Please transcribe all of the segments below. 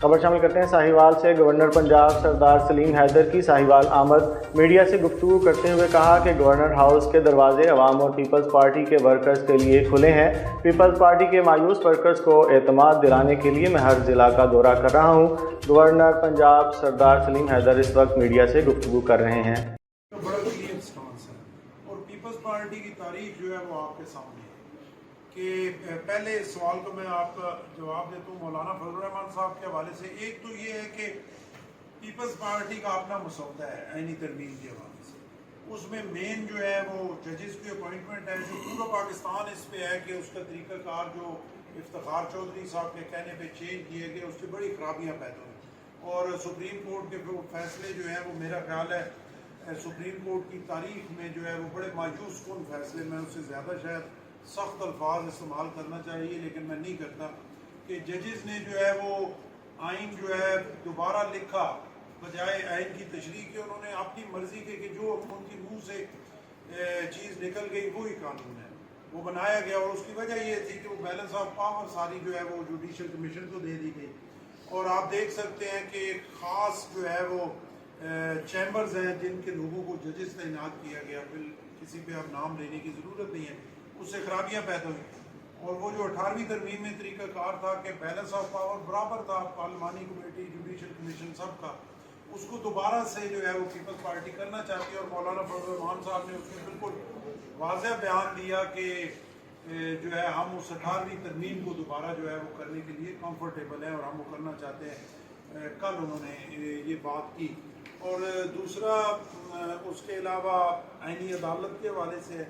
خبر شامل کرتے ہیں ساہیوال سے۔ گورنر پنجاب سردار سلیم حیدر کی ساہیوال آمد۔ میڈیا سے گفتگو کرتے ہوئے کہا کہ گورنر ہاؤس کے دروازے عوام اور پیپلز پارٹی کے ورکرز کے لیے کھلے ہیں۔ پیپلز پارٹی کے مایوس ورکرز کو اعتماد دلانے کے لیے میں ہر ضلع کا دورہ کر رہا ہوں۔ گورنر پنجاب سردار سلیم حیدر اس وقت میڈیا سے گفتگو کر رہے ہیں۔ بڑا کلیئر سٹانس ہے اور پیپلز پارٹی کی تاریخ جو ہے وہ آپ کے سامنے ہے کہ پہلے سوال کو میں آپ کا جواب دیتا ہوں مولانا فضل الرحمان صاحب کے حوالے سے۔ ایک تو یہ ہے کہ پیپلز پارٹی کا اپنا مسودہ ہے آئینی ترمیم کے حوالے سے، اس میں مین جو ہے وہ ججز کی اپوائنٹمنٹ ہے، جو پورا پاکستان اس پہ ہے کہ اس کا طریقہ کار جو افتخار چودھری صاحب کے کہنے پہ چینج کیے گئے اس سے بڑی خرابیاں پیدا ہوئی، اور سپریم کورٹ کے فیصلے جو ہیں وہ میرا خیال ہے سپریم کورٹ کی تاریخ میں جو ہے وہ بڑے مایوس کن فیصلے، میں اس سے زیادہ شاید سخت الفاظ استعمال کرنا چاہیے لیکن میں نہیں کرتا، کہ ججز نے جو ہے وہ آئین جو ہے دوبارہ لکھا بجائے آئین کی تشریح کی، انہوں نے اپنی مرضی کے کہ جو ان کی منہ سے چیز نکل گئی وہی قانون ہے وہ بنایا گیا، اور اس کی وجہ یہ تھی کہ وہ بیلنس آف پاور ساری جو ہے وہ جوڈیشل کمیشن کو دے دی گئی، اور آپ دیکھ سکتے ہیں کہ ایک خاص جو ہے وہ چیمبرز ہیں جن کے لوگوں کو ججز تعینات کیا گیا، پھر کسی پہ اب نام لینے کی ضرورت نہیں ہے، اس سے خرابیاں پیدا ہوئی، اور وہ جو 18ویں ترمیم میں طریقہ کار تھا کہ بیلنس آف پاور برابر تھا پارلیمانی کمیٹی جوڈیشل کمیشن سب کا، اس کو دوبارہ سے جو ہے وہ پیپلز پارٹی کرنا چاہتی ہے، اور مولانا فضل الرحمان صاحب نے اس میں بالکل واضح بیان دیا کہ جو ہے ہم اس 18ویں ترمیم کو دوبارہ جو ہے وہ کرنے کے لیے کمفرٹیبل ہیں اور ہم وہ کرنا چاہتے ہیں۔ کل انہوں نے یہ بات کی، اور دوسرا اس کے علاوہ آئینی عدالت کے حوالے سے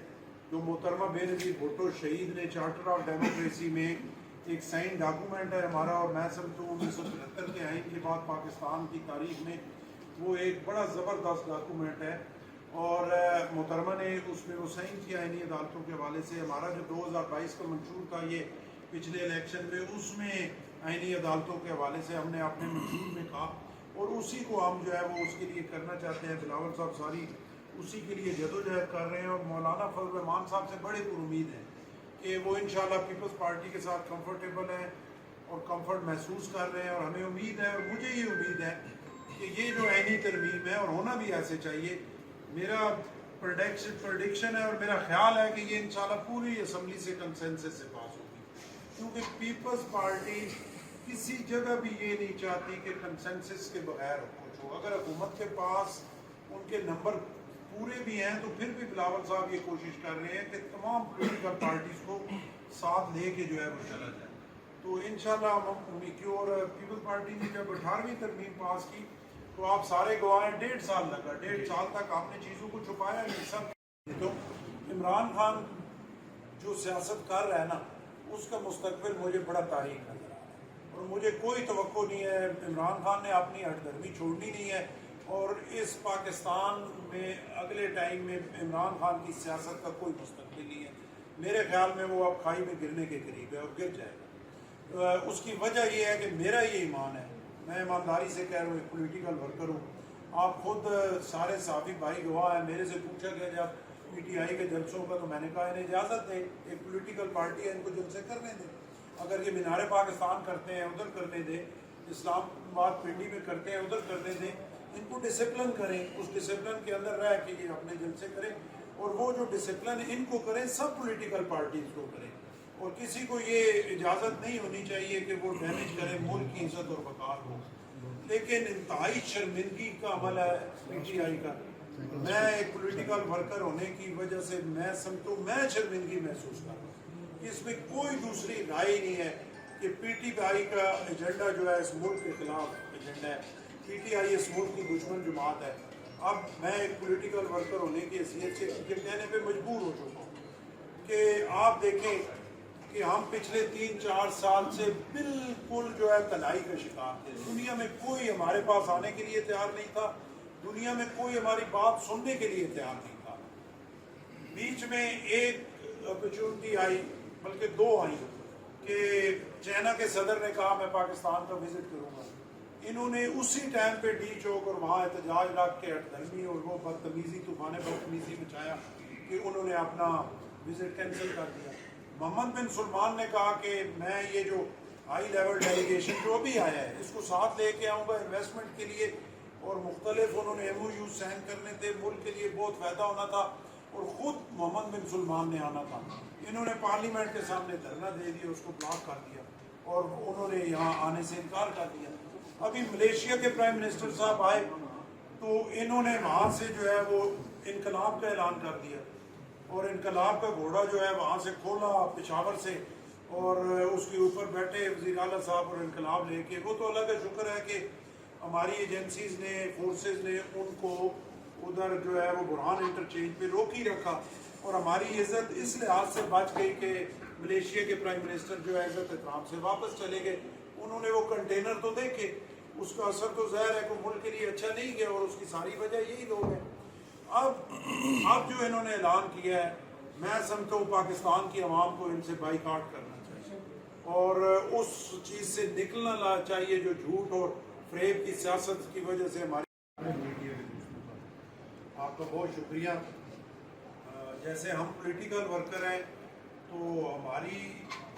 جو محترمہ بے نظیر بھٹو شہید نے چارٹر آف ڈیموکریسی میں ایک سائن ڈاکومنٹ ہے ہمارا، اور میں سمجھتا ہوں 1973 کے آئین کے بعد پاکستان کی تاریخ میں وہ ایک بڑا زبردست ڈاکومنٹ ہے، اور محترمہ نے اس میں وہ سائن کیا آئینی عدالتوں کے حوالے سے۔ ہمارا جو 2022 کا منشور تھا یہ پچھلے الیکشن میں، اس میں آئینی عدالتوں کے حوالے سے ہم نے اپنے منشور میں کہا، اور اسی کو ہم جو ہے وہ اس کے لیے کرنا چاہتے ہیں۔ بلاول صاحب ساری اسی کے لیے جدوجہد کر رہے ہیں، اور مولانا فضل الرحمان صاحب سے بڑے پر امید ہیں کہ وہ انشاءاللہ پیپلز پارٹی کے ساتھ کمفرٹیبل ہیں اور کمفرٹ محسوس کر رہے ہیں، اور ہمیں امید ہے اور مجھے یہ امید ہے کہ یہ جو آئینی ترمیم ہے، اور ہونا بھی ایسے چاہیے، میرا پریڈکشن ہے اور میرا خیال ہے کہ یہ انشاءاللہ پوری اسمبلی سے کنسنسس سے پاس ہوگی، کیونکہ پیپلز پارٹی کسی جگہ بھی یہ نہیں چاہتی کہ کنسنسس کے بغیر کچھ ہو۔ اگر حکومت کے پاس ان کے نمبر پورے بھی ہیں تو پھر بھی بلاول صاحب یہ کوشش کر رہے ہیں کہ تمام پولیٹیکل پارٹیز کو ساتھ لے کے جو ہے وہ چلا جائے، تو انشاءاللہ ہم امید کی۔ اور پیپلز پارٹی نے جب 18ویں ترمیم پاس کی تو آپ سارے گواہ ہیں 1.5 سال لگا، 1.5 سال تک آپ نے چیزوں کو چھپایا نہیں سب۔ تو عمران خان جو سیاست کر رہا ہے نا، اس کا مستقبل مجھے بڑا تاریخ نظر آ رہا ہے، اور مجھے کوئی توقع نہیں ہے، عمران خان نے اپنی ہٹ درمی چھوڑنی نہیں ہے، اور اس پاکستان میں اگلے ٹائم میں عمران خان کی سیاست کا کوئی مستقبل نہیں ہے۔ میرے خیال میں وہ اب کھائی میں گرنے کے قریب ہے اور گر جائے گا۔ اس کی وجہ یہ ہے کہ میرا یہ ایمان ہے، میں ایمانداری سے کہہ رہا ہوں، ایک پولیٹیکل ورکر ہوں، آپ خود سارے صحافی بھائی گواہ ہیں، میرے سے پوچھا گیا جب پی ٹی آئی کے جلسوں کا تو میں نے کہا انہیں اجازت دیں، ایک پولیٹیکل پارٹی ہے، ان کو جلسے کرنے دیں، اگر یہ مینار پاکستان کرتے ہیں ادھر کرنے دیں، اسلام آباد پنڈی میں کرتے ہیں ادھر کرنے دیں، ان کو ڈسپلن کریں، اس ڈسپلن کے اندر رہ کے یہ اپنے جلسے کریں، اور وہ جو ڈسپلن ان کو کریں سب پولیٹیکل پارٹیز کو کریں، اور کسی کو یہ اجازت نہیں ہونی چاہیے کہ وہ ڈیمیج کریں ملک کی عزت اور وقار کو۔ لیکن انتہائی شرمندگی کا عمل ہے پی ٹی آئی کا، میں ایک پولیٹیکل ورکر ہونے کی وجہ سے میں سمجھتا ہوں میں شرمندگی محسوس کر رہا ہوں، اس میں کوئی دوسری رائے نہیں ہے کہ پی ٹی آئی کا ایجنڈا جو ہے اس ملک کے خلاف ایجنڈا ہے، پی ٹی آئی اس ملک کی دشمن جماعت ہے۔ اب میں ایک پولیٹیکل ورکر ہونے کی حیثیت سے یہ کہنے پہ مجبور ہو چکا ہوں کہ آپ دیکھیں کہ ہم پچھلے 3-4 سال سے بالکل جو ہے تنہائی کا شکار تھے، دنیا میں کوئی ہمارے پاس آنے کے لیے تیار نہیں تھا، دنیا میں کوئی ہماری بات سننے کے لیے تیار نہیں تھا۔ بیچ میں ایک اپرچونٹی آئی، بلکہ 2 آئیں، کہ چائنا کے صدر نے کہا میں پاکستان کا وزٹ کروں گا، انہوں نے اسی ٹائم پہ ڈی چوک اور وہاں احتجاج رکھ کے ہٹ دھرمی اور وہ بدتمیزی طوفان بدتمیزی مچایا کہ انہوں نے اپنا وزٹ کینسل کر دیا۔ محمد بن سلمان نے کہا کہ میں یہ جو ہائی لیول ڈیلیگیشن جو ابھی آیا ہے اس کو ساتھ لے کے آؤں گا انویسٹمنٹ کے لیے، اور مختلف انہوں نے ایم او یو سائن کرنے تھے، ملک کے لیے بہت فائدہ ہونا تھا، اور خود محمد بن سلمان نے آنا تھا، انہوں نے پارلیمنٹ کے سامنے دھرنا دے دیا، اس کو بلاک کر دیا اور انہوں نے یہاں آنے سے انکار کر دیا۔ ابھی ملیشیا کے پرائم منسٹر صاحب آئے تو انہوں نے وہاں سے جو ہے وہ انقلاب کا اعلان کر دیا، اور انقلاب کا گھوڑا جو ہے وہاں سے کھولا پشاور سے، اور اس کے اوپر بیٹھے وزیر اعلیٰ صاحب اور انقلاب لے کے۔ وہ تو اللہ کا شکر ہے کہ ہماری ایجنسیز نے، فورسز نے ان کو ادھر جو ہے وہ برہان انٹرچینج پہ روک ہی رکھا، اور ہماری عزت اس لحاظ سے بچ گئی کہ ملیشیا کے پرائم منسٹر جو ہے عزت احترام سے واپس چلے گئے۔ انہوں نے وہ کنٹینر تو دیکھے، اس کا اثر تو ظاہر ہے کہ ملک کے لیے اچھا نہیں گیا، اور اس کی ساری وجہ یہی لوگ ہیں۔ اب جو انہوں نے اعلان کیا ہے، میں سمجھتا ہوں پاکستان کی عوام کو ان سے بائیکاٹ کرنا چاہیے، اور اس چیز سے نکلنا چاہیے جو جھوٹ اور فریب کی سیاست کی وجہ سے ہماری میڈیا کے دوستوں کا۔ آپ کا بہت شکریہ۔ جیسے ہم پولیٹیکل ورکر ہیں تو ہماری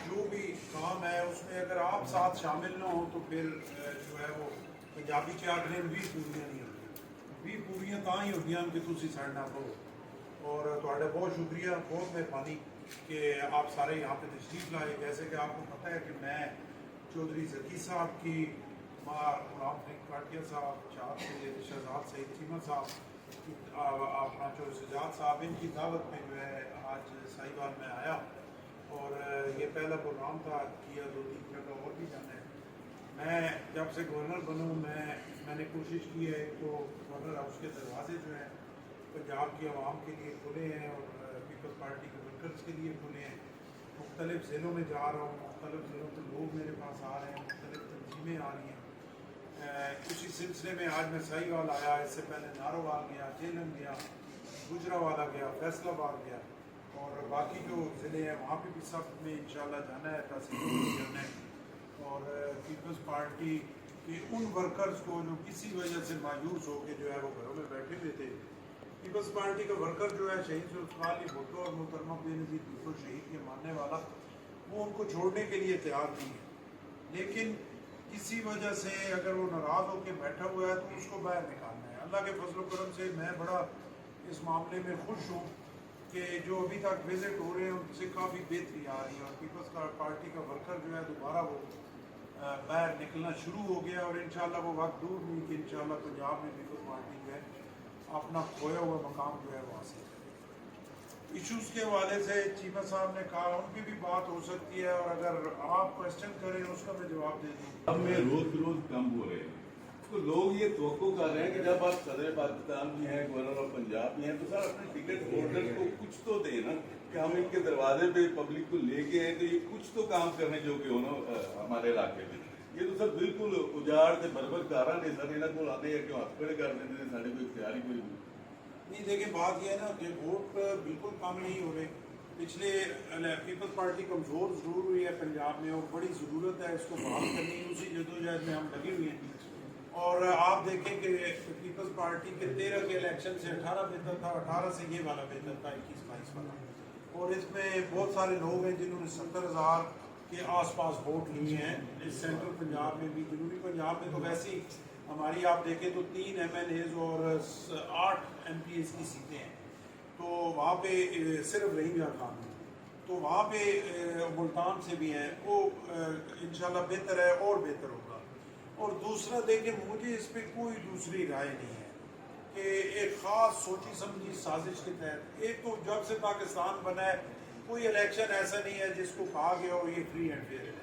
جو بھی کام ہے اس میں اگر آپ ساتھ شامل نہ ہوں تو پھر جو ہے وہ پنجابی چاہتے ہیں بھی پوریاں نہیں ہوتی، بھی پوریاں تاں ہی ہوتی ہیں کہ تسی سڑنا کرو۔ اور تھوڑا بہت شکریہ، بہت مہربانی کہ آپ سارے یہاں پہ تشریف لائے۔ جیسے کہ آپ کو پتہ ہے کہ میں چودھری ذکی صاحب کی ماں غلام فرید کاٹیا صاحب، شہزاد سعید چیمہ صاحب، اپنا چودھری سجاد صاحب، ان کی دعوت میں جو ہے آج ساہیوال میں آیا، اور یہ پہلا پروگرام تھا، کیا 2-3 جگہ اور بھی جانا ہے۔ میں جب سے گورنر بنوں میں نے کوشش کی ہے تو گورنر ہاؤس کے دروازے جو ہیں پنجاب کی عوام کے لیے کھلے ہیں، اور پیپلز پارٹی کے ورکرز کے لیے کھلے ہیں۔ مختلف ضلعوں میں جا رہا ہوں، مختلف ضلعوں کے لوگ میرے پاس آ رہے ہیں، مختلف تنظیمیں آ رہی ہیں۔ اسی سلسلے میں آج میں ساہیوال آیا، اس سے پہلے نارووال گیا، جیلم گیا، گجرانوالہ گیا، فیصل آباد گیا، اور باقی جو ضلع ہیں وہاں پہ بھی سب میں انشاءاللہ جانا ہے، تحصیلوں میں بھی جانا ہے، اور پیپلز پارٹی کے ان ورکرز کو جو کسی وجہ سے مایوس ہو کے جو ہے وہ گھروں میں بیٹھے ہوئے تھے۔ پیپلز پارٹی کا ورکر جو ہے شہید ذوالفقار علی بھٹو اور محترمہ بے نظیر بھٹو شہید کے ماننے والا، وہ ان کو چھوڑنے کے لیے تیار نہیں ہے، لیکن کسی وجہ سے اگر وہ ناراض ہو کے بیٹھا ہوا ہے تو اس کو باہر نکالنا ہے۔ اللہ کے فضل و کرم سے میں بڑا اس معاملے میں خوش ہوں کہ جو ابھی تک وزٹ ہو رہے ہیں ان سے کافی بہتری آ رہی ہے، اور پیپلز پارٹی کا ورکر جو ہے دوبارہ وہ باہر نکلنا شروع ہو گیا، اور انشاءاللہ وہ وقت دور نہیں کہ انشاءاللہ پنجاب میں پیپلز پارٹی جو ہے اپنا کھویا ہوا مقام جو ہے وہ حاصل کرے۔ ایشوز کے حوالے سے چیمہ صاحب نے کہا، ان کی بھی بات ہو سکتی ہے، اور اگر آپ کوشچن کریں اس کا میں جواب دے دوں۔ اب میں روز کم ہو رہے ہیں تو لوگ یہ توقع کر رہے ہیں کہ جب آپ صدر پاکستان بھی ہیں، گورنر آف پنجاب بھی ہیں، تو سر اپنے ٹکٹ ہولڈر کو کچھ تو دیں نا، کہ ہم ان کے دروازے پہ پبلک کو لے کے ہیں تو یہ کچھ تو کام کرنے جو کہ انہوں ہمارے علاقے میں۔ یہ تو سر بالکل اجاڑ سے بربر کارا نہیں سر، انہوں کو آتے ہیں کہ ہاتھ کھڑے کر دیتے ہیں، سارے کوئی اختیاری کوئی نہیں۔ دیکھیں بات یہ ہے نا کہ ووٹ بالکل کم نہیں ہو رہے، پچھلے پیپلز پارٹی کمزور ضرور ہوئی ہے پنجاب میں، اور بڑی ضرورت ہے اس کو بحال کرنی ہے، اسی جدوجہد میں ہم لگے ہوئے ہیں۔ اور آپ دیکھیں کہ پیپلز پارٹی کے 13 کے الیکشن سے 18 بہتر تھا، 18 سے یہ والا بہتر تھا، 21-22 والا، اور اس میں بہت سارے لوگ ہیں جنہوں نے 70,000 کے آس پاس ووٹ لیے ہیں۔ اس سینٹرل پنجاب میں بھی، جنوبی پنجاب میں تو ویسے ہی ہماری آپ دیکھیں تو 3 ایم ایل ایز اور 8 ایم پی ایز کی سیٹیں ہیں، تو وہاں پہ صرف رحیم خان ہے، تو وہاں پہ ملتان سے بھی ہیں، وہ انشاءاللہ بہتر ہے اور بہتر ہوگا۔ اور دوسرا دیکھیں مجھے اس پہ کوئی دوسری رائے نہیں ہے کہ ایک خاص سوچی سمجھی سازش کے تحت، ایک تو جب سے پاکستان بنا ہے کوئی الیکشن ایسا نہیں ہے جس کو کہا گیا ہو یہ فری اینڈ فیئر الیکشن،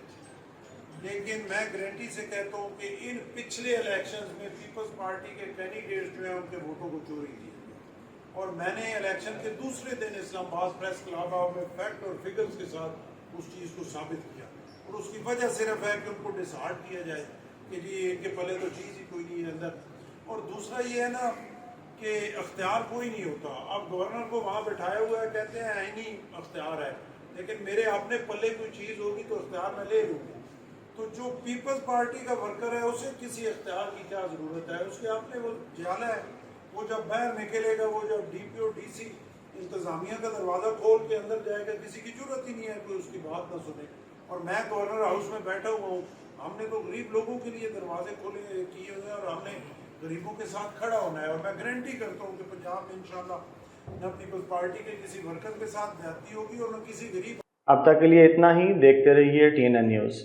لیکن میں گارنٹی سے کہتا ہوں کہ ان پچھلے الیکشنز میں پیپلز پارٹی کے کینڈیڈیٹس جو ہیں ان کے ووٹوں کو چوری کی، اور میں نے الیکشن کے دوسرے دن اسلام آباد پریس کلب ہاؤس میں فیکٹ اور فگرز کے ساتھ اس چیز کو ثابت کیا، اور اس کی وجہ صرف ہے کہ ان کو ڈسہارٹ کیا جائے کہ جی ان کے پلے تو چیز ہی کوئی نہیں ہے اندر۔ اور دوسرا یہ ہے نا کہ اختیار کوئی نہیں ہوتا، اب گورنر کو وہاں بٹھایا ہوا ہے، کہتے ہیں آئینی اختیار ہے، لیکن میرے اپنے پلے کوئی چیز ہوگی تو اختیار میں لے لوں گا۔ تو جو پیپلز پارٹی کا ورکر ہے اسے کسی اختیار کی کیا ضرورت ہے، اس کے اپنے وہ جالا ہے، وہ جب باہر نکلے گا، وہ جب D P O D C انتظامیہ کا دروازہ کھول کے اندر جائے گا، کسی کی ضرورت ہی نہیں ہے کوئی اس کی بات نہ سنے۔ اور میں گورنر ہاؤس میں بیٹھا ہوا ہوں. ہم نے تو غریب لوگوں کے لیے دروازے کھولے کیے ہوئے ہیں اور ہم نے غریبوں کے ساتھ کھڑا ہونا ہے. اور میں گارنٹی کرتا ہوں کہ پنجاب میں انشاءاللہ نہ پیپلز پارٹی کے کسی ورکر کے ساتھ زیادتی ہوگی اور نہ کسی غریب. اب تک کے لیے اتنا ہی. دیکھتے رہیے TNN نیوز.